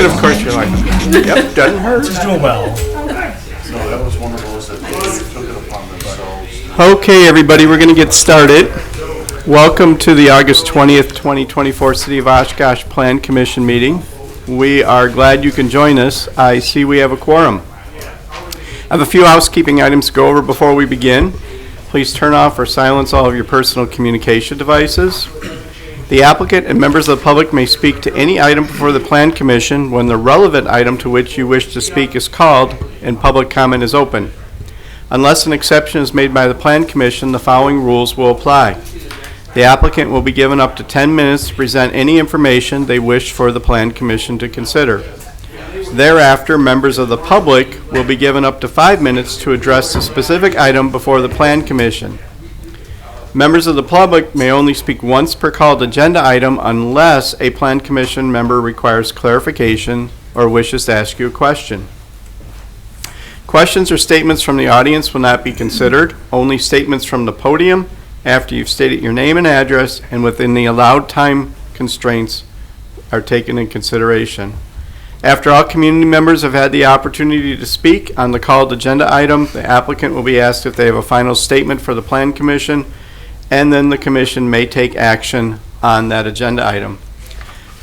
And of course you're like, yep, doesn't hurt. She's doing well. No, that was one of those that they took it upon themselves. Okay, everybody, we're going to get started. Welcome to the August 20th, 2024 City of Oshkosh Plan Commission meeting. We are glad you can join us. I see we have a quorum. I have a few housekeeping items to go over before we begin. Please turn off or silence all of your personal communication devices. The applicant and members of the public may speak to any item before the Plan Commission when the relevant item to which you wish to speak is called and public comment is open. Unless an exception is made by the Plan Commission, the following rules will apply. The applicant will be given up to 10 minutes to present any information they wish for the Plan Commission to consider. Thereafter, members of the public will be given up to 5 minutes to address the specific item before the Plan Commission. Members of the public may only speak once per called agenda item unless a Plan Commission member requires clarification or wishes to ask you a question. Questions or statements from the audience will not be considered. Only statements from the podium after you've stated your name and address and within the allowed time constraints are taken in consideration. After all community members have had the opportunity to speak on the called agenda item, the applicant will be asked if they have a final statement for the Plan Commission, and then the Commission may take action on that agenda item.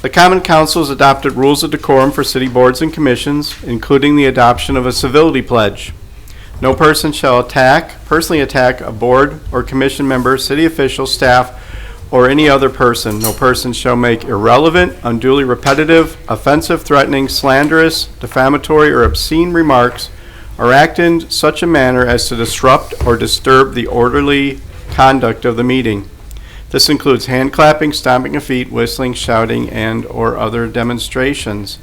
The Common Council has adopted rules of decorum for city boards and commissions, including the adoption of a civility pledge. No person shall personally attack a board or commission member, city official, staff, or any other person. No person shall make irrelevant, unduly repetitive, offensive, threatening, slanderous, defamatory, or obscene remarks or act in such a manner as to disrupt or disturb the orderly conduct of the meeting. This includes hand clapping, stomping of feet, whistling, shouting, and or other demonstrations.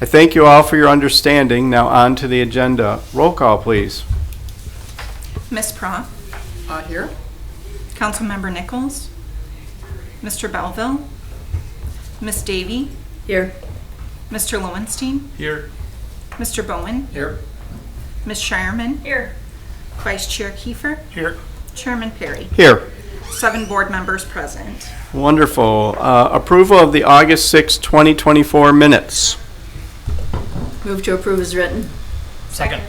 I thank you all for your understanding. Now on to the agenda. Roll call, please. Ms. Proff. Here. Councilmember Nichols. Mr. Belleville. Ms. Davy. Here. Mr. Lowenstein. Here. Mr. Bowen. Here. Ms. Shireman. Here. Vice Chair Kiefer. Here. Chairman Perry. Here. 7 board members present. Wonderful. Approval of the August 6, 2024 minutes. Move to approve as written. Second.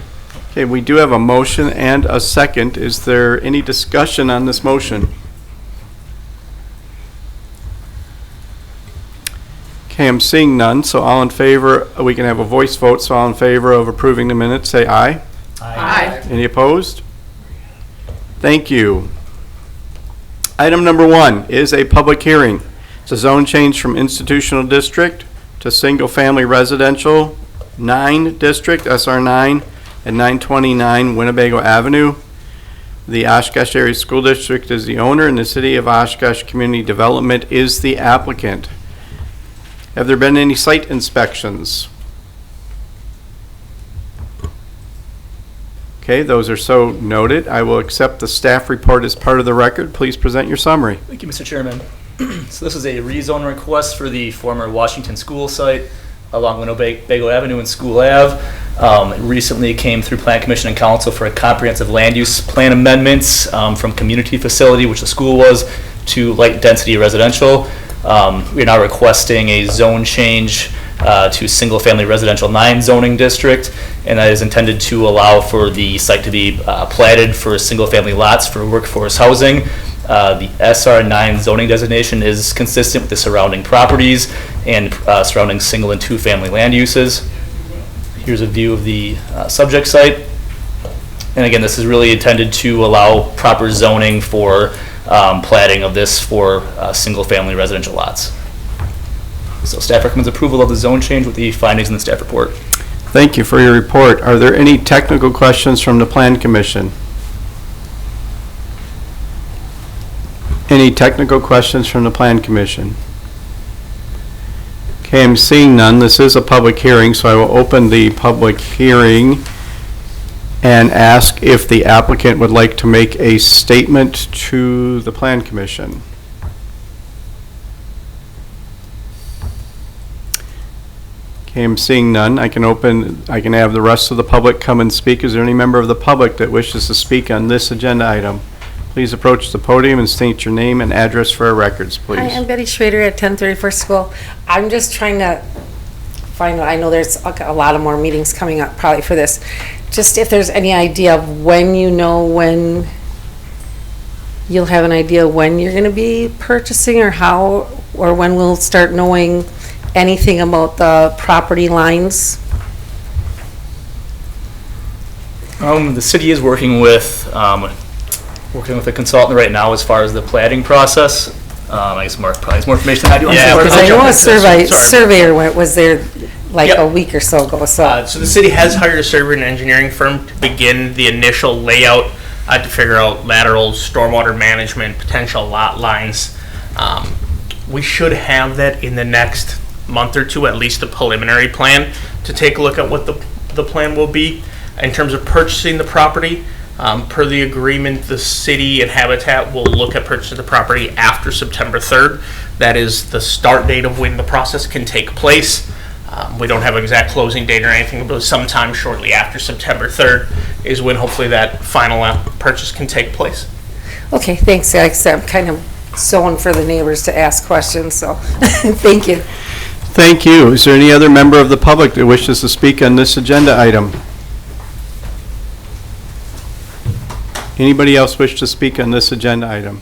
Okay, we do have a motion and a second. Is there any discussion on this motion? Okay, I'm seeing none, so all in favor, we can have a voice vote, so all in favor of approving the minutes, say aye. Aye. Any opposed? Thank you. Item number 1 is a public hearing. It's a zone change from institutional district to single-family residential 9 district, SR9, at 929 Winnebago Avenue. The Oshkosh Area School District is the owner, and the City of Oshkosh Community Development is the applicant. Have there been any site inspections? Okay, those are so noted. I will accept the staff report as part of the record. Please present your summary. Thank you, Mr. Chairman. So this is a rezone request for the former Washington School site along Winnebago Avenue and School Ave. It recently came through Plan Commission and Council for a comprehensive land use plan amendments from community facility, which the school was, to light density residential. We are now requesting a zone change to single-family residential 9 zoning district, and that is intended to allow for the site to be platted for single-family lots for workforce housing. The SR9 zoning designation is consistent with the surrounding properties and surrounding single and 2-family land uses. Here's a view of the subject site. And again, this is really intended to allow proper zoning for platting of this for single-family residential lots. So staff recommends approval of the zone change with the findings in the staff report. Thank you for your report. Are there any technical questions from the Plan Commission? Any technical questions from the Plan Commission? Okay, I'm seeing none. This is a public hearing, so I will open the public hearing and ask if the applicant would like to make a statement to the Plan Commission. Okay, I'm seeing none. I can have the rest of the public come and speak. Is there any member of the public that wishes to speak on this agenda item? Please approach the podium and state your name and address for our records, please. Hi, I'm Betty Schrader at 1034 School. I'm just trying to find out, I know there's a lot of more meetings coming up probably for this. Just if there's any idea of when when you'll have an idea when you're gonna be purchasing or how, or when we'll start knowing anything about the property lines? The city is working with a consultant right now as far as the platting process. I guess Mark probably has more information than I do. Yeah, Because I know a Sorry. surveyor was there like Yep. a week or so ago, so. So the city has hired a surveyor and engineering firm to begin the initial layout to figure out laterals, stormwater management, potential lot lines. We should have that in the next month or two, at least a preliminary plan, to take a look at what the plan will be. In terms of purchasing the property, per the agreement, the city and Habitat will look at purchasing the property after September 3rd. That is the start date of when the process can take place. We don't have an exact closing date or anything, but sometime shortly after September 3rd is when hopefully that final purchase can take place. Okay, thanks, Alex. I'm kind of sewing for the neighbors to ask questions, so, thank you. Thank you. Is there any other member of the public that wishes to speak on this agenda item? Anybody else wish to speak on this agenda item?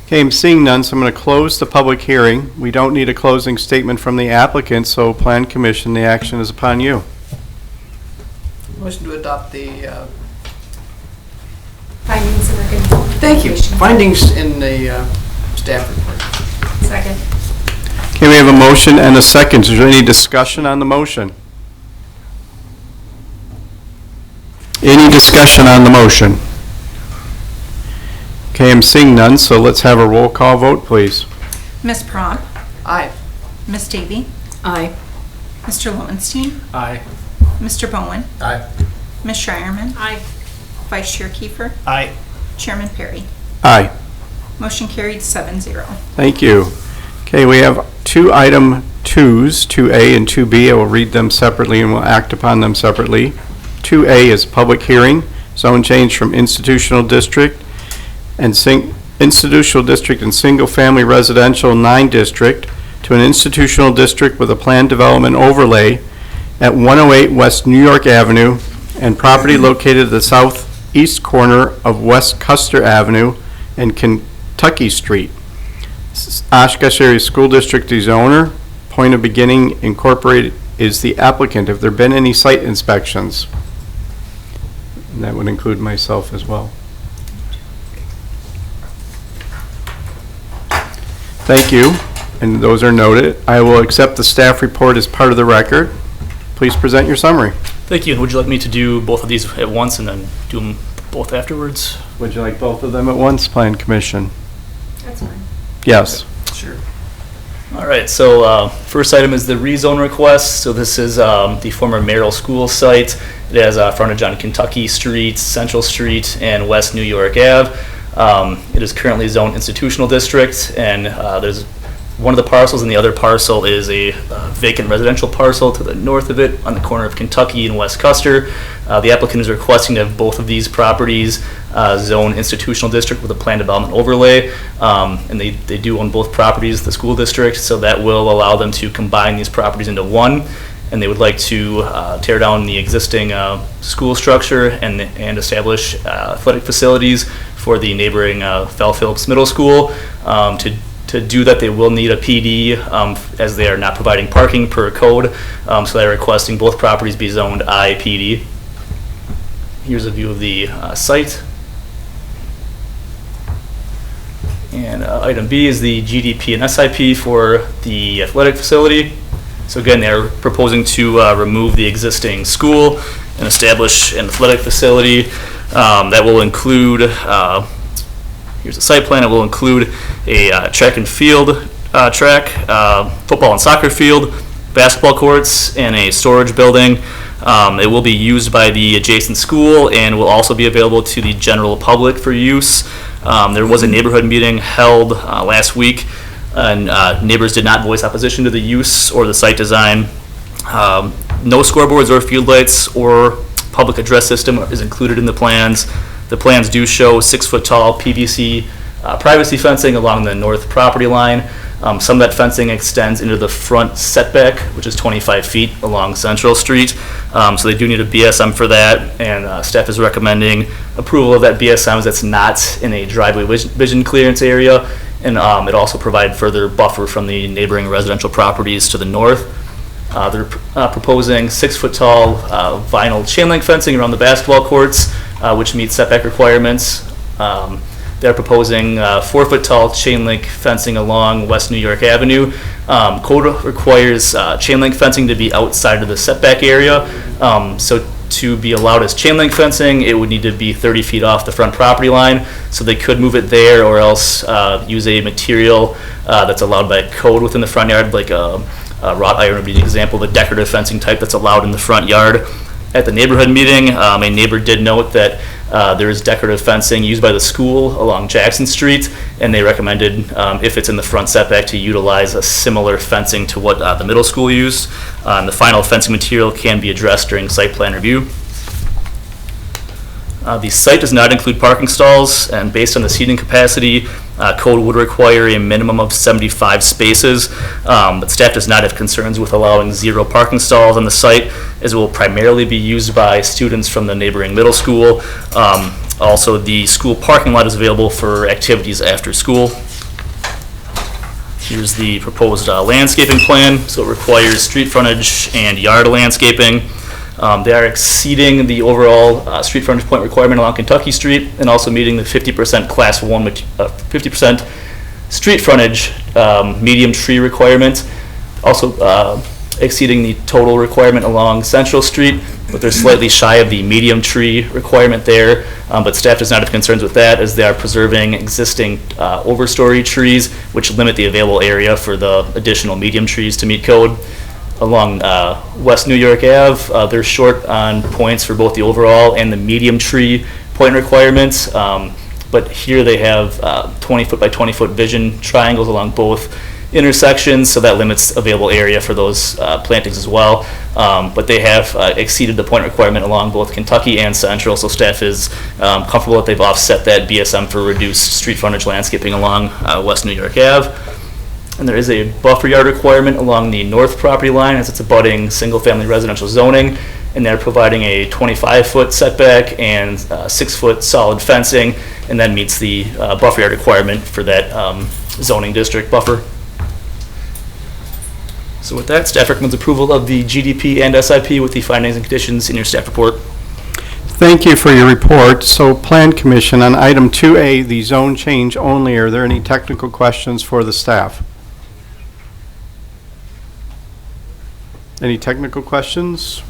Okay, I'm seeing none, so I'm going to close the public hearing. We don't need a closing statement from the applicant, so Plan Commission, the action is upon you. Motion to adopt the, Findings and recommendations. thank you, findings in the staff report. Second. Okay, we have a motion and a second. Is there any discussion on the motion? Any discussion on the motion? Okay, I'm seeing none, so let's have a roll call vote, please. Ms. Prom, Aye. Ms. Davy, Aye. Mr. Lowenstein, Aye. Mr. Bowen, Aye. Ms. Shireman, Aye. Vice Chair Kiefer, Aye. Chairman Perry. Aye. Motion carried 7-0. Thank you. Okay, we have two item 2s, 2A and 2B. I will read them separately and we'll act upon them separately. 2A is public hearing, zone change from institutional district and institutional district and single-family residential 9 district to an institutional district with a planned development overlay at 108 West New York Avenue and property located at the southeast corner of West Custer Avenue and Kentucky Street. Oshkosh Area School District is the owner. Point of Beginning Incorporated is the applicant. Have there been any site inspections? And that would include myself as well. Thank you, and those are noted. I will accept the staff report as part of the record. Please present your summary. Thank you. Would you like me to do both of these at once and then do them both afterwards? Would you like both of them at once, Plan Commission? That's fine. Yes. Sure. All right, so first item is the rezone request. So this is the former Merrill School site. It has frontage on Kentucky Street, Central Street, and West New York Ave. It is currently zoned institutional district, and there's one of the parcels, and the other parcel is a vacant residential parcel to the north of it on the corner of Kentucky and West Custer. The applicant is requesting to have both of these properties zone institutional district with a planned development overlay, and they do own both properties, the school district, so that will allow them to combine these properties into one, and they would like to tear down the existing school structure and establish athletic facilities for the neighboring Fel Phillips Middle School. To do that, they will need a PD as they are not providing parking per code, so they're requesting both properties be zoned IPD. Here's a view of the site. And item B is the GDP and SIP for the athletic facility. So again, they're proposing to remove the existing school and establish an athletic facility that will include, here's the site plan, it will include a track and field track, football and soccer field, basketball courts, and a storage building. It will be used by the adjacent school and will also be available to the general public for use. There was a neighborhood meeting held last week, and neighbors did not voice opposition to the use or the site design. No scoreboards or field lights or public address system is included in the plans. The plans do show 6-foot tall PVC privacy fencing along the north property line. Some of that fencing extends into the front setback, which is 25 feet along Central Street. So they do need a BSM for that, and staff is recommending approval of that BSM as it's not in a driveway vision clearance area, and it also provides further buffer from the neighboring residential properties to the north. They're proposing 6-foot tall vinyl chain link fencing around the basketball courts, which meets setback requirements. They're proposing 4-foot tall chain link fencing along West New York Avenue. Code requires chain link fencing to be outside of the setback area. So to be allowed as chain link fencing, it would need to be 30 feet off the front property line. So they could move it there, or else use a material that's allowed by code within the front yard, like wrought iron would be an example of a decorative fencing type that's allowed in the front yard. At the neighborhood meeting, a neighbor did note that there is decorative fencing used by the school along Jackson Street, and they recommended, if it's in the front setback, to utilize a similar fencing to what the middle school used. And the final fencing material can be addressed during site plan review. The site does not include parking stalls, and based on the seating capacity, code would require a minimum of 75 spaces, but staff does not have concerns with allowing 0 parking stalls on the site, as it will primarily be used by students from the neighboring middle school. Also, the school parking lot is available for activities after school. Here's the proposed landscaping plan. So it requires street frontage and yard landscaping. They are exceeding the overall street frontage point requirement along Kentucky Street, and also meeting the 50% class 1, 50% street frontage medium tree requirement. Also exceeding the total requirement along Central Street, but they're slightly shy of the medium tree requirement there. But staff does not have concerns with that, as they are preserving existing overstory trees, which limit the available area for the additional medium trees to meet code. Along West New York Ave, they're short on points for both the overall and the medium tree point requirements. But here they have 20 foot by 20 foot vision triangles along both intersections, so that limits available area for those plantings as well. But they have exceeded the point requirement along both Kentucky and Central, so staff is comfortable that they've offset that BSM for reduced street frontage landscaping along West New York Ave. And there is a buffer yard requirement along the north property line, as it's abutting single-family residential zoning, and they're providing a 25-foot setback and 6-foot solid fencing, and that meets the buffer yard requirement for that zoning district buffer. So with that, staff recommends approval of the GDP and SIP with the findings and conditions in your staff report. Thank you for your report. So Plan Commission, on item 2A, the zone change only, are there any technical questions for the staff? Any technical questions?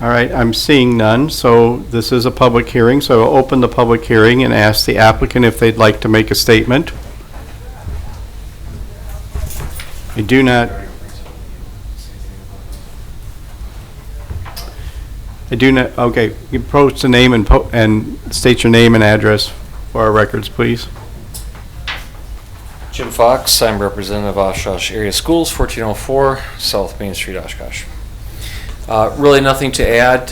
All right, I'm seeing none, so this is a public hearing, so I'll open the public hearing and ask the applicant if they'd like to make a statement. I do not okay, you approach the name and state your name and address for our records, please. Jim Fox, I'm representative of Oshkosh Area Schools, 1404 South Main Street, Oshkosh. Really nothing to add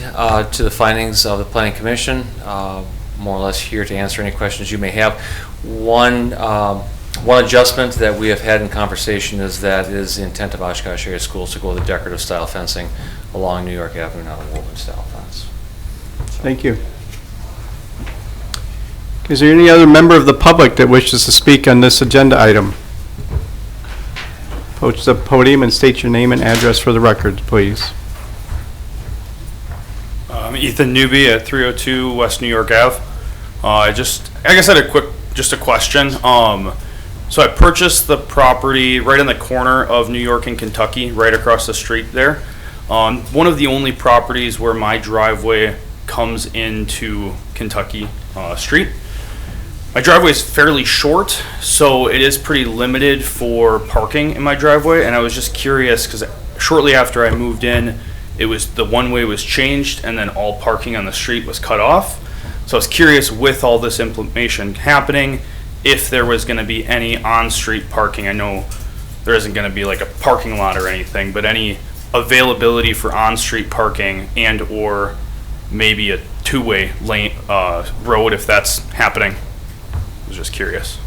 to the findings of the Planning Commission. More or less here to answer any questions you may have. One adjustment that we have had in conversation is that it is the intent of Oshkosh Area Schools to go with the decorative style fencing along New York Avenue, not a woven style fence. Thank you. Is there any other member of the public that wishes to speak on this agenda item? Approach the podium and state your name and address for the record, please. I'm Ethan Newby at 302 West New York Ave. I guess I had a question. So I purchased the property right in the corner of New York and Kentucky, right across the street there. One of the only properties where my driveway comes into Kentucky Street. My driveway is fairly short, so it is pretty limited for parking in my driveway, and I was just curious because shortly after I moved in, the one-way was changed and then all parking on the street was cut off. So I was curious, with all this implementation happening, if there was going to be any on-street parking. I know there isn't going to be like a parking lot or anything, but any availability for on-street parking and or maybe a two-way lane road if that's happening. I was just curious.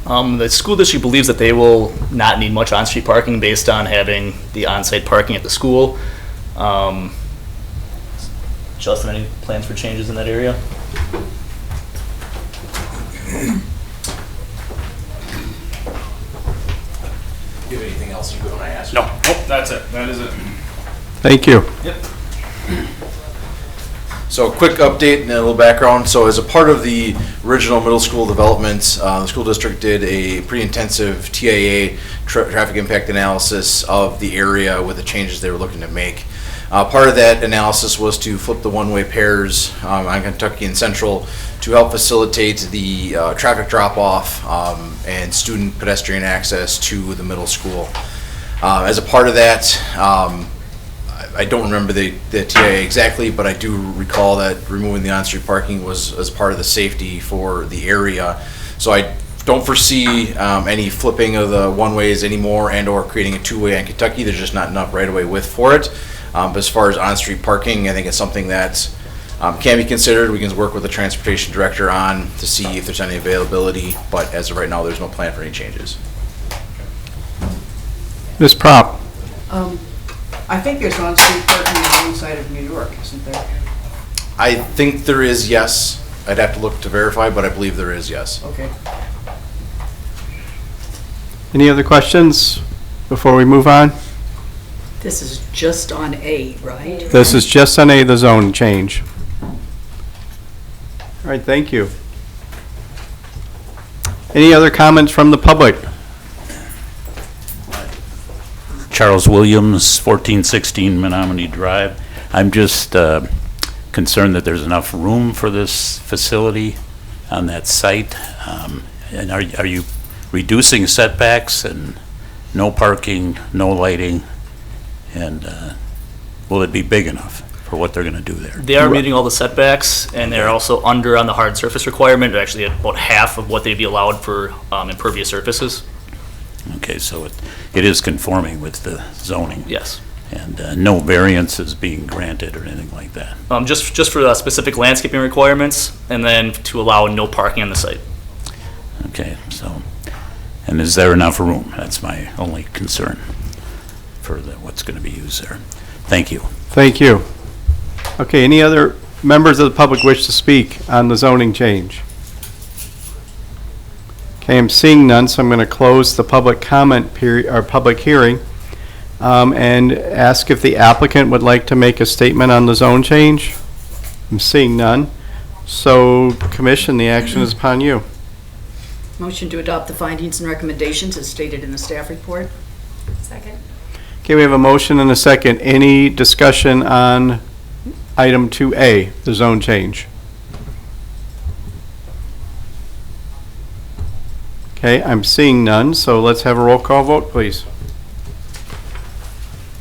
The school district believes that they will not need much on-street parking based on having the on-site parking at the school. Justin, any plans for changes in that area? Do you have anything else you want to ask? No, nope, that's it. That is it. Thank you. Yep. So a quick update and a little background. So as a part of the original middle school development, the school district did a pretty intensive TIA, traffic impact analysis of the area with the changes they were looking to make. Part of that analysis was to flip the one-way pairs on Kentucky and Central to help facilitate the traffic drop-off and student pedestrian access to the middle school. As a part of that, I don't remember the TIA exactly, but I do recall that removing the on-street parking was as part of the safety for the area. So I don't foresee any flipping of the one-ways anymore and or creating a two-way on Kentucky. There's just not enough right-of-way width for it. But as far as on-street parking, I think it's something that can be considered. We can work with the transportation director on to see if there's any availability, but as of right now, there's no plan for any changes. Ms. Prop? I think there's on-street parking on the inside of New York, isn't there? I think there is, yes. I'd have to look to verify, but I believe there is, yes. Okay. Any other questions before we move on? This is just on A, right? This is just on A, the zone change. All right, thank you. Any other comments from the public? Charles Williams, 1416 Menominee Drive. I'm just concerned that there's enough room for this facility on that site. And are you reducing setbacks and no parking, no lighting? And will it be big enough for what they're going to do there? They are meeting all the setbacks, and they're also under on the hard surface requirement. They're actually at about half of what they'd be allowed for impervious surfaces. Okay, so it is conforming with the zoning? Yes. And no variance is being granted or anything like that? Just for the specific landscaping requirements, and then to allow no parking on the site. Okay, so, and is there enough room? That's my only concern for what's going to be used there. Thank you. Thank you. Okay, any other members of the public wish to speak on the zoning change? Okay, I'm seeing none, so I'm going to close the public comment period, or public hearing, and ask if the applicant would like to make a statement on the zone change. I'm seeing none. So, Commission, the action is upon you. Motion to adopt the findings and recommendations as stated in the staff report. Second. Okay, we have a motion and a second. Any discussion on item 2A, the zone change? Okay, I'm seeing none, so let's have a roll call vote, please.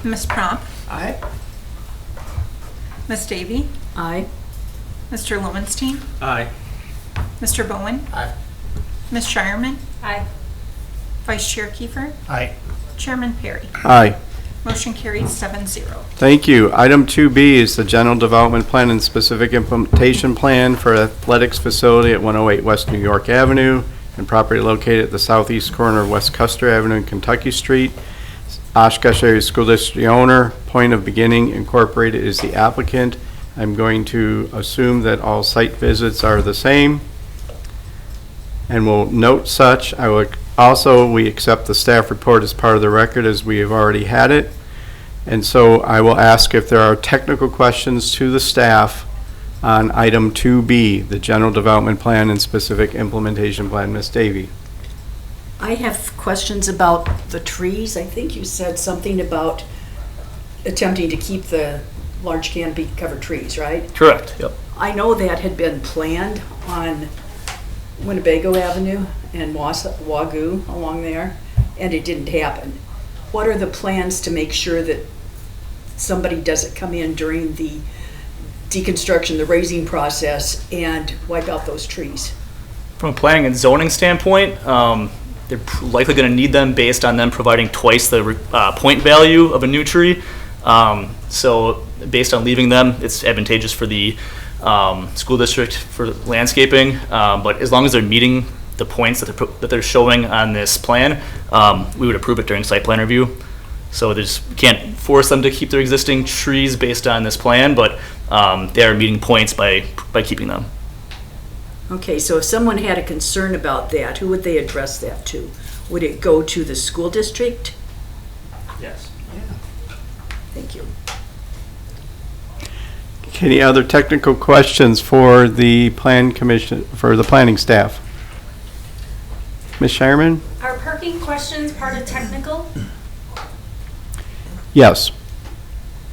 Ms. Promp, Aye. Ms. Davy, Aye. Mr. Lowenstein, Aye. Mr. Bowen, Aye. Ms. Shireman, Aye. Vice Chair Kiefer, Aye. Chairman Perry. Aye. Motion carried 7-0. Thank you. Item 2B is the general development plan and specific implementation plan for athletics facility at 108 West New York Avenue and property located at the southeast corner of West Custer Avenue and Kentucky Street. Oshkosh Area School District owner, Point of Beginning Incorporated is the applicant. I'm going to assume that all site visits are the same and will note such. I would also, we accept the staff report as part of the record as we have already had it. And so I will ask if there are technical questions to the staff on item 2B, the general development plan and specific implementation plan. Ms. Davy. I have questions about the trees. I think you said something about attempting to keep the large canopy covered trees, right? Correct, yep. I know that had been planned on Winnebago Avenue and Wagoo along there, and it didn't happen. What are the plans to make sure that somebody doesn't come in during the deconstruction, the raising process, and wipe out those trees? From a planning and zoning standpoint, they're likely going to need them based on them providing twice the point value of a new tree. So based on leaving them, it's advantageous for the school district for landscaping. But as long as they're meeting the points that they're showing on this plan, we would approve it during site plan review. So we can't force them to keep their existing trees based on this plan, but they are meeting points by keeping them. Okay, so if someone had a concern about that, who would they address that to? Would it go to the school district? Yes. Thank you. Any other technical questions for the plan commission, for the planning staff? Ms. Shireman? Are parking questions part of technical? Yes.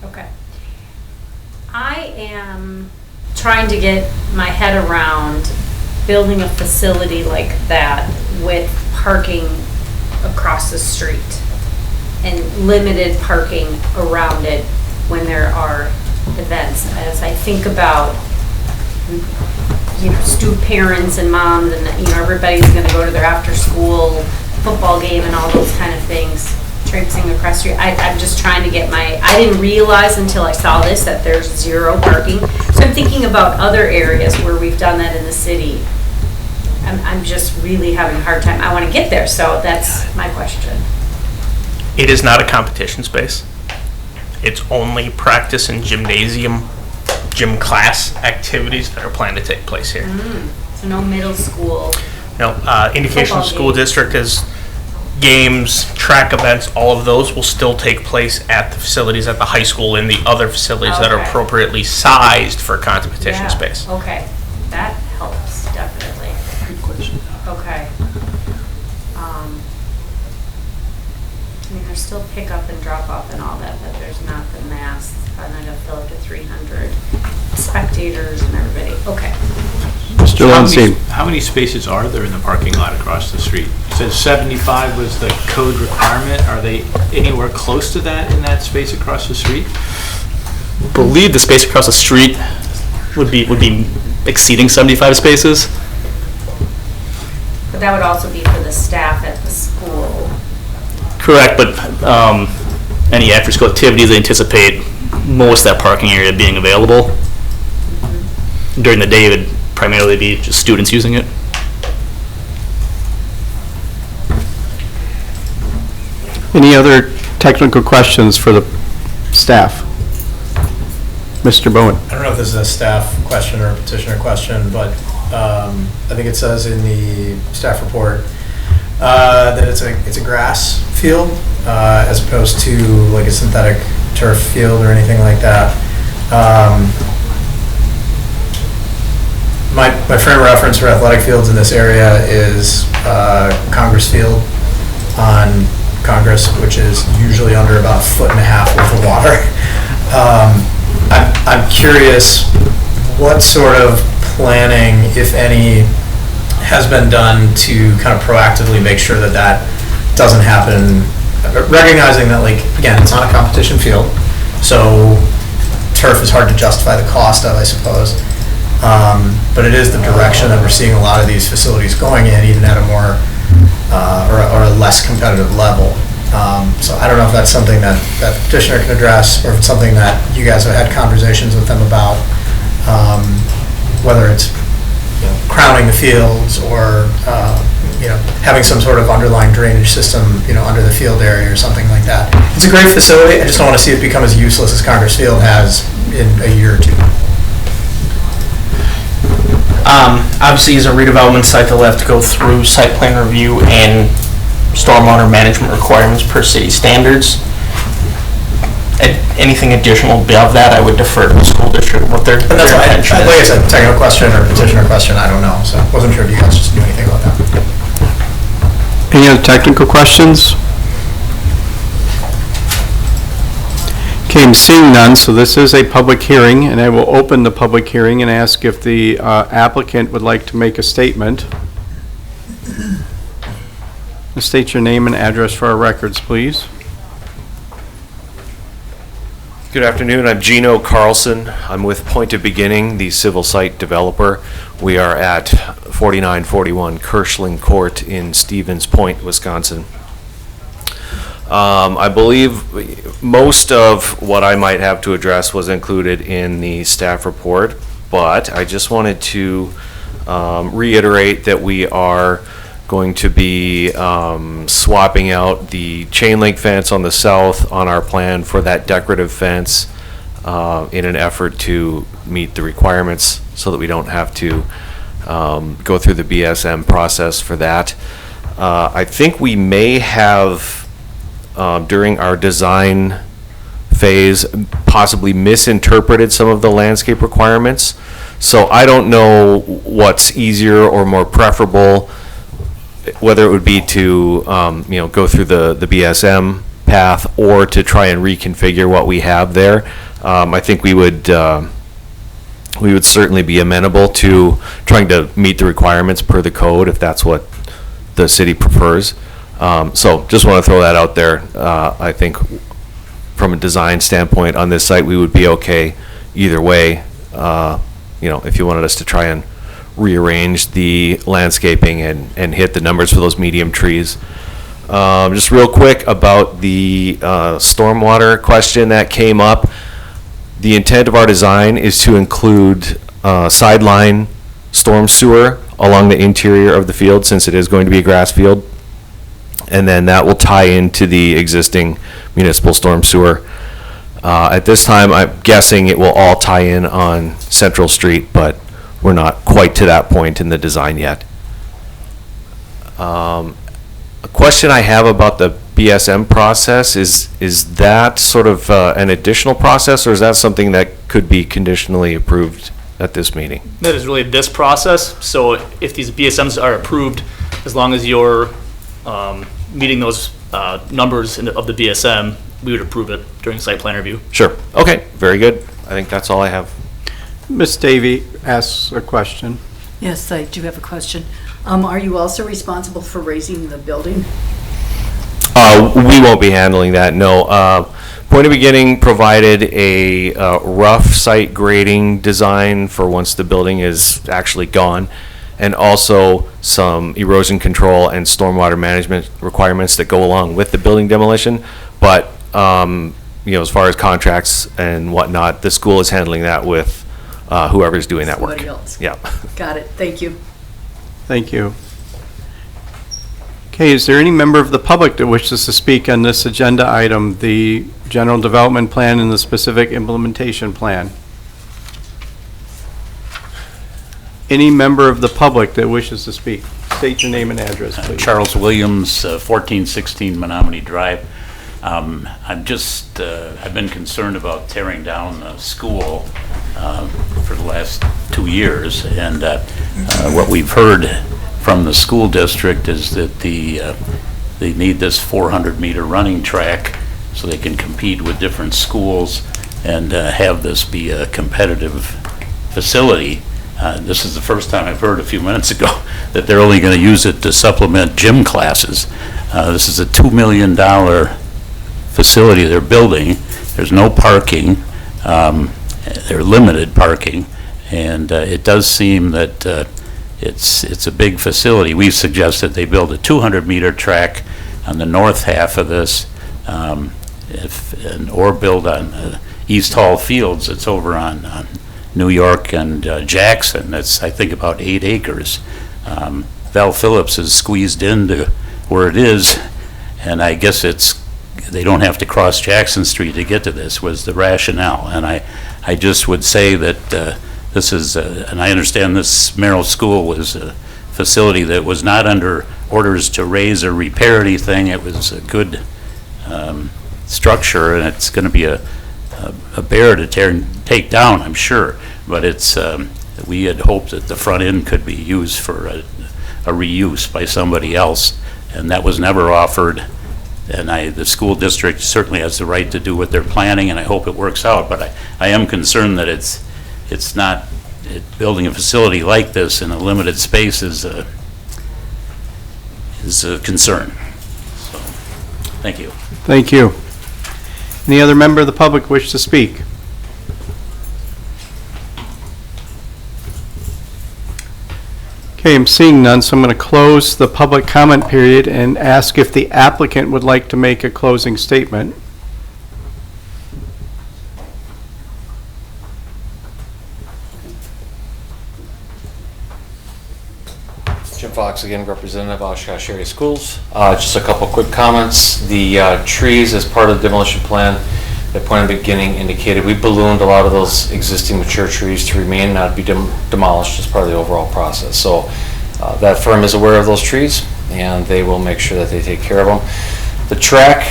Okay. I am trying to get my head around building a facility like that with parking across the street and limited parking around it when there are events. As I think about, student parents and moms and, everybody's gonna go to their after-school football game and all those kind of things, traipsing across the street. I'm just trying to get I didn't realize until I saw this that there's 0 parking. So I'm thinking about other areas where we've done that in the city. I'm just really having a hard time. I want to get there, so that's my question. It is not a competition space. It's only practice and gym class activities that are planned to take place here. So no middle school. No, indication of Football school game. district is games, track events, all of those will still take place at the facilities at the high school and the other facilities that are Okay. appropriately sized for competition Yeah, space. Okay, that helps, definitely. Good question. Okay. There's still pick up and drop off and all that, but there's not the mass, and then to fill up to 300 spectators and everybody. Okay. Mr. Lowenstein? How many spaces are there in the parking lot across the street? You said 75 was the code requirement. Are they anywhere close to that in that space across the street? I believe the space across the street would be exceeding 75 spaces. But that would also be for the staff at the school. Correct, but any after-school activities, they anticipate most of that parking area being available. During the day, it would primarily be just students using it. Any other technical questions for the staff? Mr. Bowen? I don't know if this is a staff question or a petitioner question, but I think it says in the staff report that it's a grass field as opposed to like a synthetic turf field or anything like that. My frame of reference for athletic fields in this area is Congress Field on Congress, which is usually under about 1.5 feet worth of water. I'm curious what sort of planning, if any, has been done to kind of proactively make sure that that doesn't happen, recognizing that, like, again, it's not a competition field, so turf is hard to justify the cost of, I suppose. But it is the direction that we're seeing a lot of these facilities going in, even at a more or a less competitive level. So I don't know if that's something that the petitioner can address, or if it's something that you guys have had conversations with them about, whether it's crowning the fields or having some sort of underlying drainage system under the field area or something like that. It's a great facility. I just don't want to see it become as useless as Congress Field has in a year or two. Obviously, as a redevelopment site, they'll have to go through site plan review and stormwater management requirements per city standards. Anything additional above that, I would defer to the school district, what their And that's why, intention is. like I said, technical question or petitioner question, I don't know, so wasn't sure if you guys just knew anything about that. Any other technical questions? Okay, I'm seeing none, so this is a public hearing, and I will open the public hearing and ask if the applicant would like to make a statement. State your name and address for our records, please. Good afternoon, I'm Gino Carlson. I'm with Point of Beginning, the civil site developer. We are at 4941 Kirschling Court in Stevens Point, Wisconsin. I believe most of what I might have to address was included in the staff report, but I just wanted to reiterate that we are going to be swapping out the chain link fence on the south on our plan for that decorative fence in an effort to meet the requirements so that we don't have to go through the BSM process for that. I think we may have, during our design phase, possibly misinterpreted some of the landscape requirements. So I don't know what's easier or more preferable, whether it would be to go through the BSM path or to try and reconfigure what we have there. I think we would certainly be amenable to trying to meet the requirements per the code if that's what the city prefers. So just want to throw that out there. I think from a design standpoint on this site, we would be okay either way. If you wanted us to try and rearrange the landscaping and hit the numbers for those medium trees. Just real quick about the stormwater question that came up. The intent of our design is to include sideline storm sewer along the interior of the field, since it is going to be a grass field. And then that will tie into the existing municipal storm sewer. At this time, I'm guessing it will all tie in on Central Street, but we're not quite to that point in the design yet. A question I have about the BSM process is that sort of an additional process, or is that something that could be conditionally approved at this meeting? That is really this process. So if these BSMs are approved, as long as you're meeting those numbers of the BSM, we would approve it during site plan review. Sure. Okay. Very good. I think that's all I have. Ms. Davy asks a question. Yes, I do have a question. Are you also responsible for raising the building? We won't be handling that, no. Point of Beginning provided a rough site grading design for once the building is actually gone, and also some erosion control and stormwater management requirements that go along with the building demolition. But, as far as contracts and whatnot, the school is handling that with whoever's doing that work. Somebody else. Yeah. Got it. Thank you. Thank you. Okay, is there any member of the public that wishes to speak on this agenda item, the general development plan and the specific implementation plan? Any member of the public that wishes to speak? State your name and address, please. Charles Williams, 1416 Menominee Drive. I've been concerned about tearing down the school for the last 2 years, and what we've heard from the school district is that they need this 400-meter running track so they can compete with different schools and have this be a competitive facility. This is the first time I've heard a few minutes ago that they're only going to use it to supplement gym classes. This is a $2 million facility they're building. There's no parking. They're limited parking, and it does seem that it's a big facility. We've suggested they build a 200-meter track on the north half of this, or build on East Hall Fields. It's over on New York and Jackson. That's, I think, about 8 acres. Val Phillips is squeezed into where it is, and I guess they don't have to cross Jackson Street to get to this, was the rationale. And I just would say that this is, and I understand this Merrill School was a facility that was not under orders to raise or repair anything. It was a good structure, and it's going to be a bear to take down, I'm sure. But we had hoped that the front end could be used for a reuse by somebody else, and that was never offered. And the school district certainly has the right to do what they're planning, and I hope it works out. But I am concerned that it's not, building a facility like this in a limited space is a concern. So, thank you. Thank you. Any other member of the public wish to speak? Okay, I'm seeing none, so I'm going to close the public comment period and ask if the applicant would like to make a closing statement. Fox again, representative Oshkosh Area Schools. Just a couple quick comments. The trees, as part of the demolition plan, at point of beginning indicated, we ballooned a lot of those existing mature trees to remain, not be demolished as part of the overall process. So that firm is aware of those trees, and they will make sure that they take care of them. The track,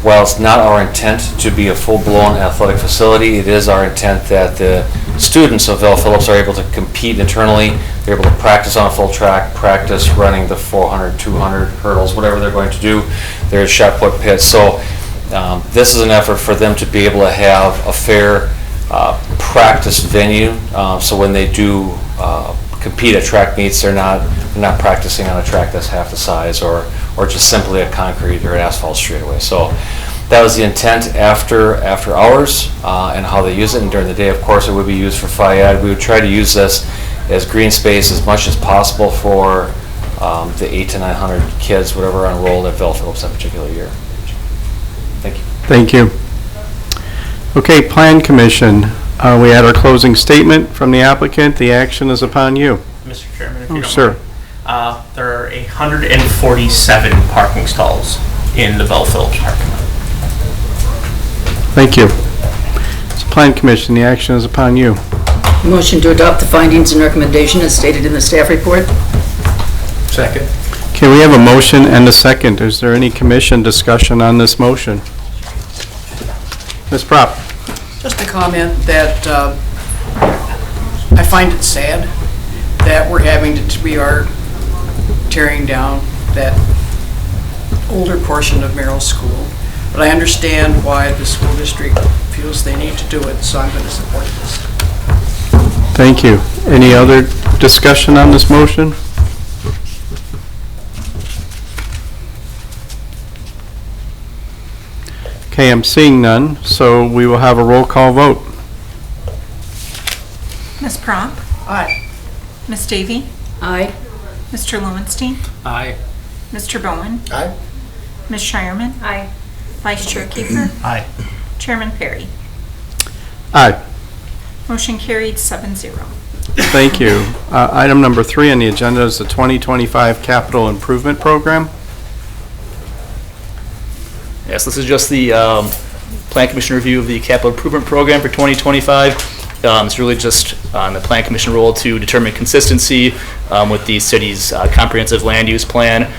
while it's not our intent to be a full-blown athletic facility, it is our intent that the students of Val Phillips are able to compete internally. They're able to practice on a full track, practice running the 400, 200 hurdles, whatever they're going to do. There's shot put pits. So this is an effort for them to be able to have a fair practice venue. So when they do compete at track meets, they're not practicing on a track that's half the size or just simply a concrete or asphalt straightaway. So that was the intent after hours and how they use it. And during the day, of course, it would be used for FIAD. We would try to use this as green space as much as possible for the 800 to 900 kids, whatever are enrolled at Val Phillips that particular year. Thank you. Thank you. Okay, Plan Commission. We had our closing statement from the applicant. The action is upon you. Mr. Chairman, if you don't sir. mind. There are 147 parking stalls in the Bell Phillips parking lot. Thank you. So Plan Commission, the action is upon you. Motion to adopt the findings and recommendation as stated in the staff report. Second. Okay, we have a motion and a second. Is there any commission discussion on this motion? Ms. Prop. Just a comment that I find it sad that we are tearing down that older portion of Merrill School. But I understand why the school district feels they need to do it, so I'm going to support this. Thank you. Any other discussion on this motion? Okay, I'm seeing none, so we will have a roll call vote. Ms. Prop? Aye. Ms. Davy? Aye. Mr. Lowenstein? Aye. Mr. Bowen? Aye. Ms. Shireman? Aye. Vice Chair Kiefer? Aye. Chairman Perry? Aye. Motion carried 7-0. Thank you. Item number 3 on the agenda is the 2025 Capital Improvement Program. Yes, this is just the Plan Commission review of the capital improvement program for 2025. It's really just on the Plan Commission role to determine consistency with the city's comprehensive land use plan.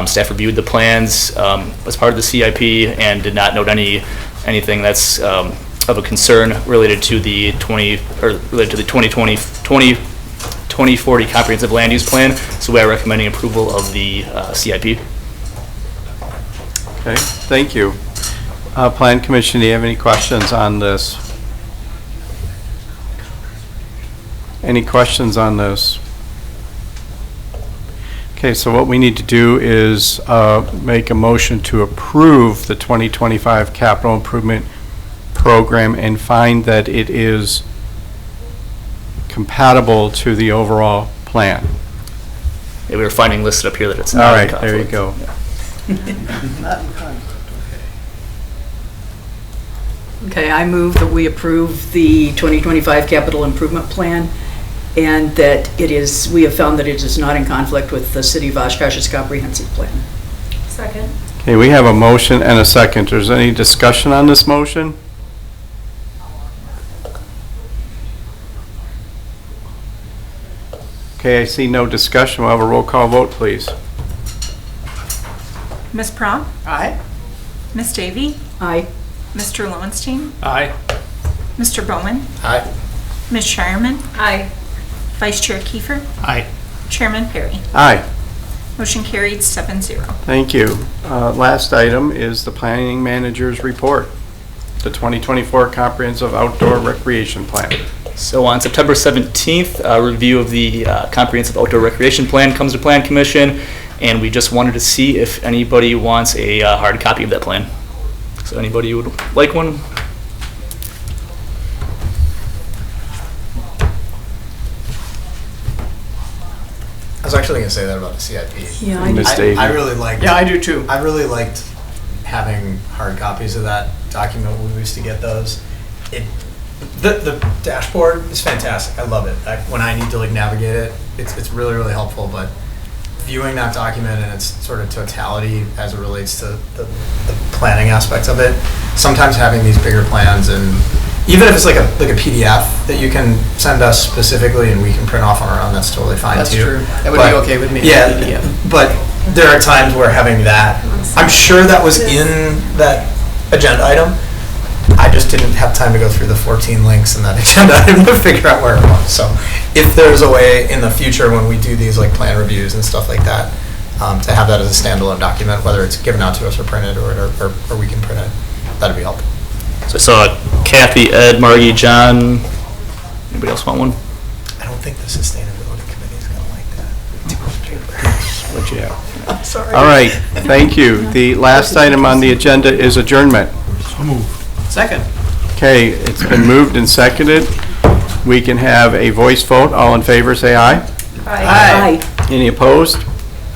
Staff reviewed the plans as part of the CIP and did not note anything that's of a concern related to the 2020 comprehensive land use plan. So we are recommending approval of the CIP. Okay, thank you. Plan Commission, do you have any questions on this? Any questions on this? Okay, so what we need to do is make a motion to approve the 2025 Capital Improvement Program and find that it is compatible to the overall plan. Yeah, we were finding listed up here that it's All not. right, there you go. Okay, I move that we approve the 2025 capital improvement plan and that we have found that it is not in conflict with the City of Oshkosh's comprehensive plan. Second. Okay, we have a motion and a second. Is there any discussion on this motion? Okay, I see no discussion. We'll have a roll call vote, please. Ms. Prop? Aye. Ms. Davy? Aye. Mr. Lowenstein? Aye. Mr. Bowen? Aye. Ms. Shireman? Aye. Vice Chair Kiefer? Aye. Chairman Perry? Aye. Motion carried 7-0. Thank you. Last item is the planning manager's report, the 2024 Comprehensive Outdoor Recreation Plan. So on September 17th, a review of the comprehensive outdoor recreation plan comes to Plan Commission, and we just wanted to see if anybody wants a hard copy of that plan. So anybody who would like one? I was actually going to say that about the CIP. Yeah, I really liked. Yeah, I do too. I really liked having hard copies of that document when we used to get those. The dashboard is fantastic. I love it. When I need to navigate it, it's really helpful. But viewing that document in its sort of totality as it relates to the planning aspects of it, sometimes having these bigger plans, and even if it's like a PDF that you can send us specifically and we can print off on our own, that's totally fine That's too. true. That would But- be okay with me. Yeah, PDF. but there are times where having that, I'm sure that was in that agenda item. I just didn't have time to go through the 14 links in that agenda item to figure out where it was. So if there's a way in the future when we do these like plan reviews and stuff like that, to have that as a standalone document, whether it's given out to us or printed or we can print it, that'd be helpful. So I saw Kathy, Ed, Margie, John. Anybody else want one? I don't think the sustainability committee is going to like that. What you have. I'm sorry. All right, thank you. The last item on the agenda is adjournment. Second. Okay, it's been moved and seconded. We can have a voice vote. All in favor, say aye. Aye. Any opposed?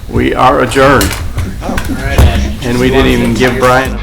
We are adjourned. And we didn't even give Brian.